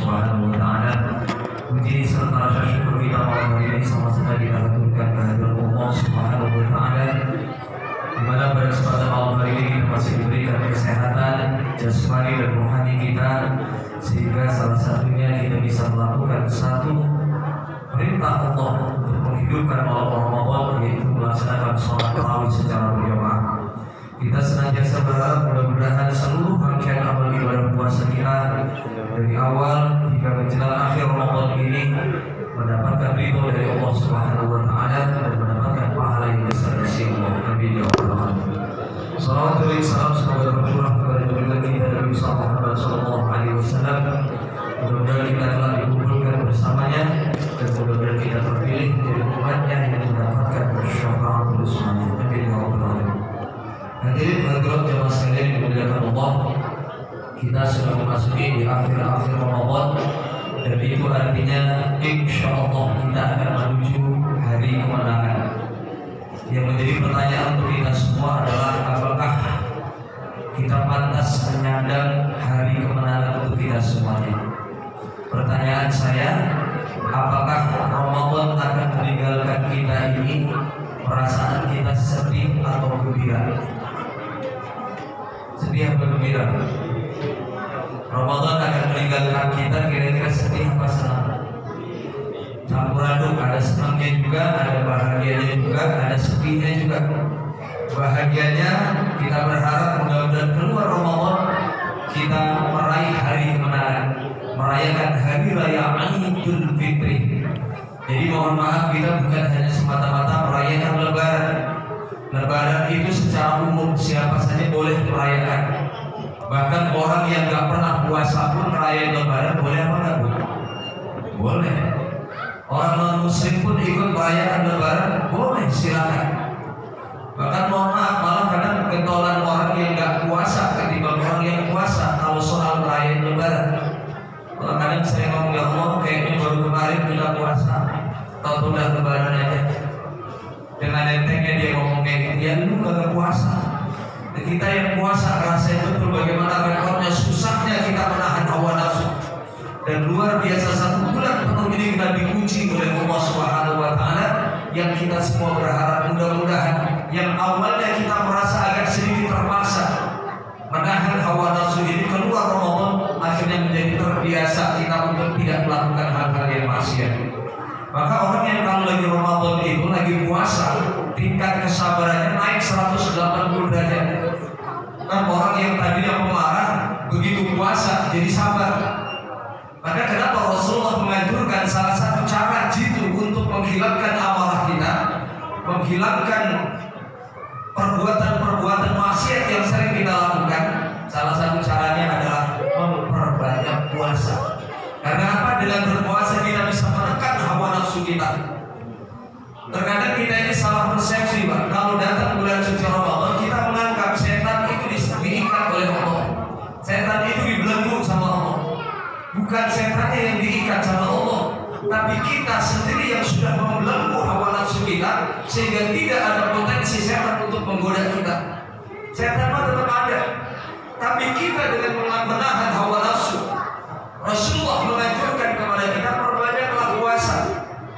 Subhanahu wa taala. Puji serta rasa syukur kita malam hari ini sama-sama kita haturkan kehadirat Allah Subhanahu wa taala. Di mana pada kesempatan malam hari ini kita masih diberikan kesehatan jasmani dan rohani kita, sehingga salah satunya kita bisa melakukan satu perintah Allah untuk menghidupkan malam Ramadan, yaitu melaksanakan sholat tarawih secara berjamaah. Kita senantiasa berharap mudah-mudahan seluruh rangkaian amal ibadah puasa kita dari awal hingga menjelang akhir Ramadan ini mendapatkan ridho dari Allah Subhanahu wa taala dan mendapatkan pahala yang besar dari Allah. Amin ya rabbal alamin. Salawat dan salam semoga tercurah kepada junjungan kita Nabi Muhammad sallallahu alaihi wasallam. Mudah-mudahan kita telah dikumpulkan bersamanya dan mudah-mudahan kita terpilih dari umatnya yang mendapatkan syafaatul usmanya. Amin ya rabbal alamin. Hadirin hadirat jemaah sekalian dimuliakan Allah, kita sudah memasuki di akhir-akhir Ramadan, dan itu artinya insya Allah kita akan menuju hari kemenangan. Yang menjadi pertanyaan untuk kita semua adalah apakah kita pantas menyandang hari kemenangan untuk kita semuanya? Pertanyaan saya, apakah Ramadan akan meninggalkan kita ini perasaan kita sedih atau gembira? Sedih atau gembira? Ramadan akan meninggalkan kita kira-kira sedih apa senang? Campur aduk, ada senangnya juga, ada bahagianya juga, ada sedihnya juga. Bahagianya kita berharap mudah-mudahan keluar Ramadan kita meraih hari kemenangan, merayakan hari raya Idul Fitri. Jadi mohon maaf, kita bukan hanya semata-mata merayakan Lebaran. Lebaran itu secara umum siapa saja boleh merayakan. Bahkan orang yang gak pernah puasa pun merayakan Lebaran boleh apa enggak? Boleh. Orang non muslim pun ikut merayakan Lebaran boleh, silakan. Bahkan mohon maaf, malah kadang kentolan orang yang gak puasa ketimbang orang yang puasa kalau soal merayakan Lebaran. Kalau kadang saya ngomong, ya Allah, kayaknya baru kemarin kita puasa, atau udah Lebaran aja. Dengan entengnya dia ngomong kayak gitu, ya lu gak puasa. Dan kita yang puasa ngerasain betul bagaimana rekornya susahnya kita menahan hawa nafsu. Dan luar biasa satu bulan penuh ini kita diuji oleh Allah Subhanahu wa taala, yang kita semua berharap mudah-mudahan yang awalnya kita merasa agak sedikit terpaksa menahan hawa nafsu ini, keluar Ramadan akhirnya menjadi terbiasa kita untuk tidak melakukan hal-hal yang maksiat. Maka orang yang kalau lagi Ramadan itu lagi puasa, tingkat kesabarannya naik 180 derajat. Kan orang yang tadinya pemarah begitu puasa jadi sabar. Maka kenapa Rasulullah menganjurkan salah satu cara jitu untuk menghilangkan amarah kita, menghilangkan perbuatan-perbuatan maksiat yang sering kita lakukan, salah satu caranya adalah memperbanyak puasa. Karena apa? Dengan berpuasa kita bisa menekan hawa nafsu kita. Terkadang kita ini salah persepsi, Pak. Kalau datang bulan suci Ramadan, kita menganggap setan itu diikat oleh Allah. Setan itu dibelenggu sama Allah. Bukan setannya yang diikat sama Allah, tapi kita sendiri yang sudah membelenggu hawa nafsu kita, sehingga tidak ada potensi setan untuk menggoda kita. Setan mah tetap ada, tapi kita dengan menahan hawa nafsu. Rasulullah menganjurkan kepada kita perbanyaklah puasa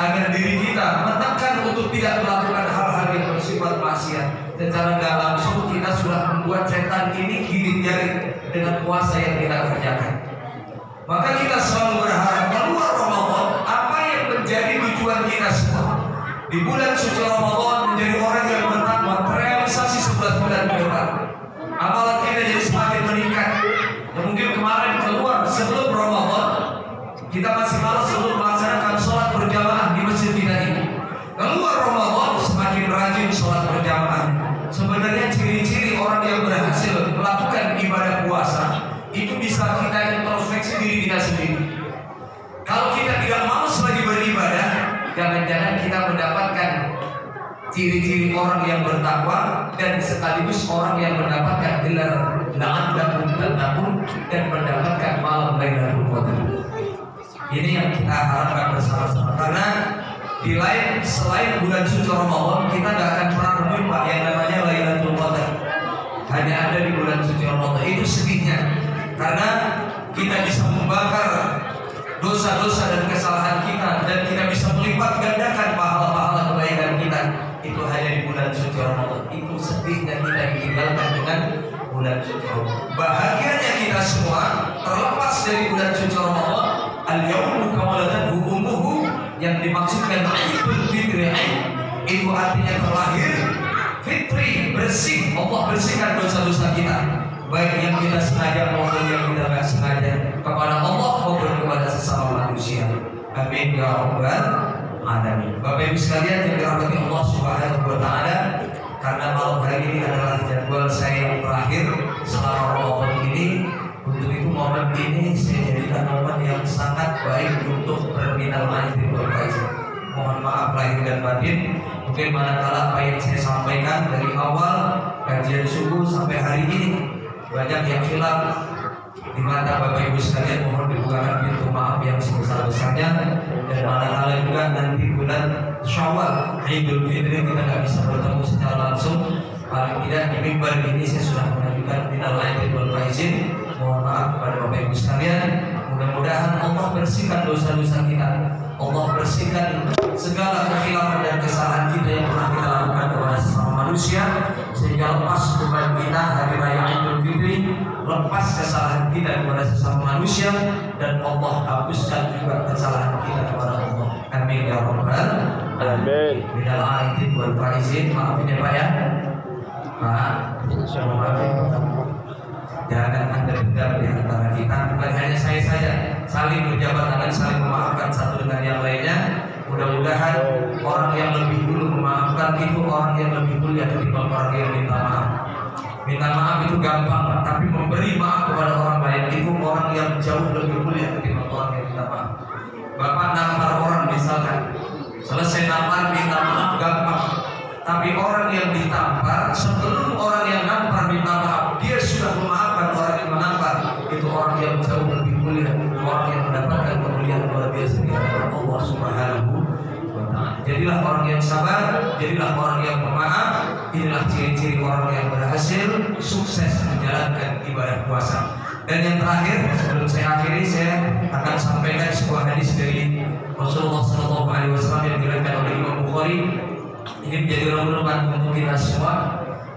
agar diri kita menekan untuk tidak melakukan hal-hal yang bersifat maksiat. Secara nggak langsung kita sudah membuat setan ini giring jari dengan puasa yang kita kerjakan. Maka kita selalu berharap keluar Ramadan, apa yang menjadi tujuan kita semua di bulan suci Ramadan, menjadi orang yang bertakwa, terrealisasi 11 bulan ke depan. Amalan kita jadi semakin meningkat. Dan mungkin kemarin keluar sebelum Ramadan, kita masih malas untuk melaksanakan sholat berjamaah di masjid kita ini. Keluar Ramadan semakin rajin sholat berjamaah. Sebenarnya ciri-ciri orang yang berhasil melakukan ibadah puasa itu bisa kita introspeksi diri kita sendiri. Kalau kita tidak malas lagi beribadah, jangan-jangan kita mendapatkan ciri-ciri orang yang bertakwa dan sekaligus orang yang mendapatkan gelar la'allakum tattaqun dan mendapatkan malam Lailatul Qadar. Ini yang kita harapkan bersama-sama, karena di lain selain bulan suci Ramadan kita tidak akan pernah berjumpa yang namanya Lailatul Qadar. Hanya ada di bulan suci Ramadan. Itu sedihnya, karena kita bisa membakar dosa-dosa dan kesalahan kita, dan kita bisa melipat gandakan pahala-pahala kebaikan kita, itu hanya di bulan suci Ramadan. Itu sedihnya kita ditinggalkan dengan bulan suci Ramadan. Bahagianya kita semua terlepas dari bulan suci Ramadan. Al-yawmu kamalatadhu ummuhu, yang dimaksudkan Idul Fitri, itu artinya terlahir fitri, bersih. Allah bersihkan dosa-dosa kita, baik yang kita sengaja maupun yang kita tidak sengaja, kepada Allah maupun kepada sesama manusia. Amin ya rabbal alamin. Bapak Ibu sekalian yang dirahmati Allah Subhanahu wa taala, karena malam hari ini adalah jadwal saya yang terakhir selama Ramadan ini. Untuk itu momen ini saya jadikan momen yang sangat baik untuk berminal aidin wal faizin. Mohon maaf lahir dan batin, mungkin manakala apa yang saya sampaikan dari awal kajian subuh sampai hari ini banyak yang hilaf di mata Bapak Ibu sekalian. Mohon dibukakan pintu maaf yang sebesar-besarnya. Dan manakala juga nanti bulan Syawal, Idul Fitri, kita nggak bisa bertemu secara langsung, paling tidak di mimbar ini saya sudah mengajukan minal aidin wal faizin. Mohon maaf kepada Bapak Ibu sekalian. Mudah-mudahan Allah bersihkan dosa-dosa kita, Allah bersihkan segala kekhilafan dan kesalahan kita yang pernah kita lakukan kepada sesama manusia, sehingga lepas beban kita hari raya Idul Fitri, lepas kesalahan kita kepada sesama manusia, dan Allah hapuskan juga kesalahan kita kepada Allah. Amin ya rabbal alamin. Minal aidin wal faizin. Maafin ya Pak ya. Pak, maafin. Jangan ada dendam di antara kita. Bukan hanya saya saja, saling berjabat tangan, saling memaafkan satu dengan yang lainnya. Mudah-mudahan orang yang lebih dulu memaafkan itu orang yang lebih mulia ketimbang orang yang minta maaf. Minta maaf itu gampang, tapi memberi maaf kepada orang lain itu orang yang jauh lebih mulia ketimbang orang yang minta maaf. Bapak nampar orang misalkan, selesai nampar minta maaf gampang, tapi orang yang ditampar sebelum orang yang nampar minta maaf, dia sudah memaafkan orang yang menampar, itu orang yang jauh lebih mulia, orang yang mendapatkan kemuliaan luar biasa di hadapan Allah Subhanahu wa taala. Jadilah orang yang sabar, jadilah orang yang pemaaf. Inilah ciri-ciri orang yang berhasil sukses menjalankan ibadah puasa. Dan yang terakhir, sebelum saya akhiri, saya akan sampaikan sebuah hadis dari Rasulullah SAW yang diriwayatkan oleh Imam Bukhari. Ini menjadi rujukan untuk kita semua.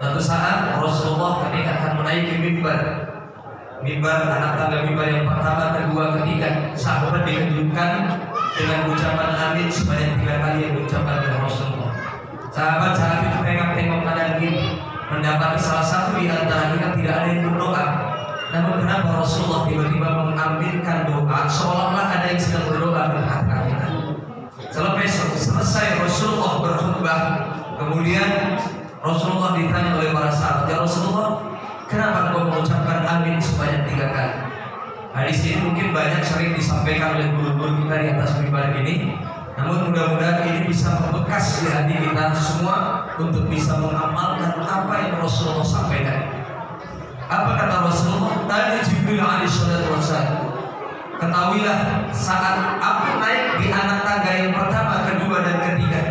Suatu saat Rasulullah ketika akan menaiki mimbar anak tangga mimbar yang pertama, kedua, ketiga, sahabat dikejutkan dengan ucapan amin sebanyak 3 kali yang diucapkan oleh Rasulullah. Sahabat saat itu tengok kanan kiri, mendapati salah satu di antara kita tidak ada yang berdoa. Namun kenapa Rasulullah tiba-tiba mengaminkan doa seolah-olah ada yang sedang berdoa di tengah-tengah kita? Selesai Rasulullah berkhutbah, kemudian Rasulullah ditanya oleh para sahabat, ya Rasulullah, kenapa engkau mengucapkan amin sebanyak 3 kali? Hadis ini mungkin banyak sering disampaikan oleh guru-guru kita di atas mimbar ini. Namun mudah-mudahan ini bisa membekas di hati kita semua untuk bisa mengamalkan apa yang Rasulullah sampaikan. Apa kata Rasulullah? Tadi Jibril alaihissalam, ketahuilah saat aku naik di anak tangga yang pertama, kedua, dan ketiga,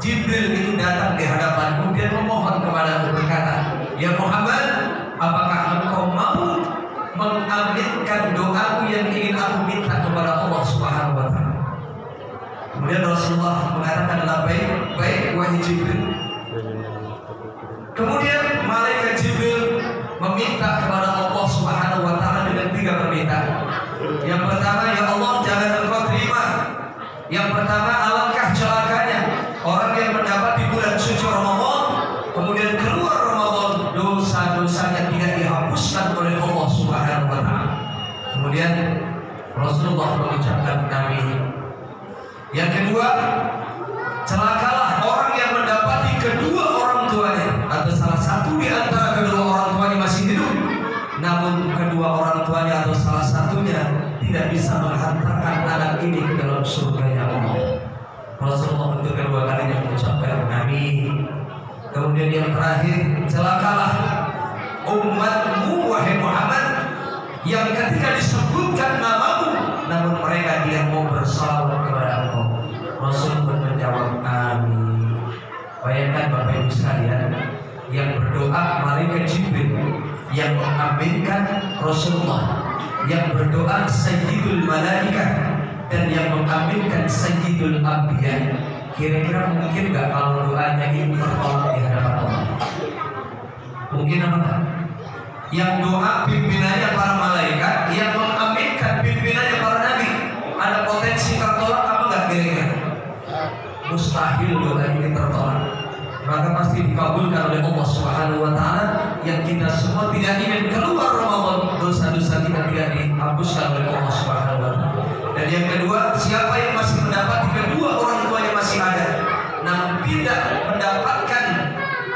Jibril itu datang di hadapanku dan memohon kepadaku berkata, ya Muhammad, apakah engkau mau mengaminkan doaku yang ingin aku minta kepada Allah Subhanahu wa taala? Kemudian Rasulullah mengatakan, baik wahai Jibril. Kemudian malaikat Jibril meminta kepada Allah Subhanahu wa taala dengan 3 permintaan. Yang pertama, ya Allah, jangan engkau terima. Yang pertama, alangkah celakanya orang yang mendapati bulan suci Ramadan, kemudian keluar Ramadan, dosa-dosanya tidak dihapuskan oleh Allah Subhanahu wa taala. Kemudian Rasulullah mengucapkan amin. Yang kedua, celakalah orang yang mendapati kedua orang tuanya atau salah satu di antara kedua orang tuanya masih hidup, namun kedua orang tuanya atau salah satunya tidak bisa menghantarkan anak ini ke dalam surga Allah. Rasulullah untuk kedua kalinya mengucapkan amin. Kemudian yang terakhir, celakalah umatmu wahai Muhammad yang ketika disebutkan namamu, namun mereka tidak mau bersalawat kepada engkau. Rasul pun menjawab amin. Bayangkan Bapak Ibu sekalian, yang berdoa malaikat Jibril, yang mengaminkan Rasulullah, yang berdoa Sayyidul Malaikah, dan yang mengaminkan Sayyidul Anbiya. Kira-kira mungkin nggak kalau doanya itu tertolak di hadapan Allah? Mungkin apa enggak? Yang doa pimpinannya para malaikat, yang mengaminkan pimpinannya para nabi, ada potensi tertolak apa enggak kira-kira? Mustahil doa ini tertolak. Maka pasti dikabulkan oleh Allah Subhanahu wa taala, yang kita semua tidak ingin keluar Ramadan, dosa-dosa kita tidak dihapuskan oleh Allah Subhanahu wa taala. Dan yang kedua, siapa yang masih mendapati kedua orang tuanya masih ada, namun tidak mendapatkan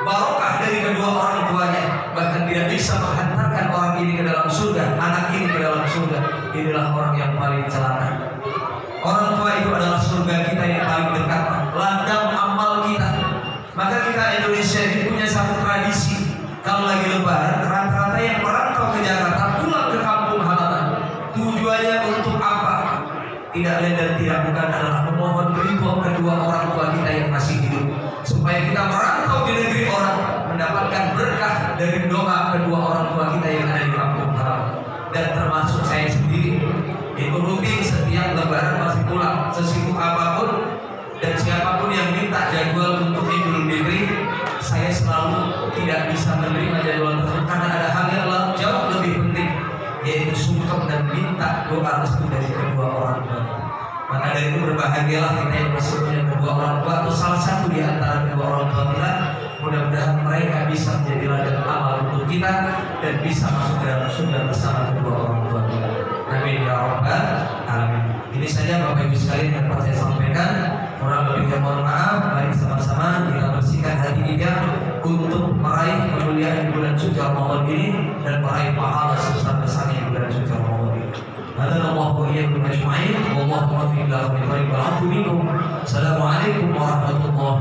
barokah dari kedua orang tuanya, bahkan tidak bisa menghantarkan orang ini ke dalam surga, anak ini ke dalam surga, inilah orang yang paling celaka. Orang tua itu adalah surga kita yang paling dekat, ladang amal kita. Maka kita Indonesia ini punya satu tradisi, kalau lagi lebaran rata-rata yang merantau ke Jakarta pulang ke kampung halaman. Tujuannya untuk apa? Tidak lain dan tidak bukan adalah memohon ridho kedua orang tua kita yang masih hidup, supaya kita merantau di negeri orang mendapatkan berkah dari doa kedua orang tua kita yang ada di kampung halaman. Dan termasuk saya sendiri, itu rutin setiap lebaran masih pulang, sesibuk apapun dan siapapun yang minta jadwal untuk Idul Fitri, saya selalu tidak bisa menerima jadwal tersebut karena ada hal yang jauh lebih penting, yaitu sungkem dan minta doa restu dari kedua orang tua. Maka dari itu berbahagialah kita yang masih punya kedua orang tua atau salah satu di antara kedua orang tua kita. Mudah-mudahan mereka bisa menjadi ladang amal untuk kita dan bisa masuk ke dalam surga bersama kedua orang tua kita. Amin ya rabbal alamin. Ini saja Bapak Ibu sekalian yang dapat saya sampaikan. Kurang lebihnya mohon maaf. Mari sama-sama kita bersihkan hati kita untuk meraih kemuliaan bulan suci Ramadan ini dan meraih pahala sebesar-besarnya bulan suci Ramadan ini. Allahu iyyakum ajma'in. Wallahu muwaffiq ila aqwamit thoriq. Assalamualaikum warahmatullahi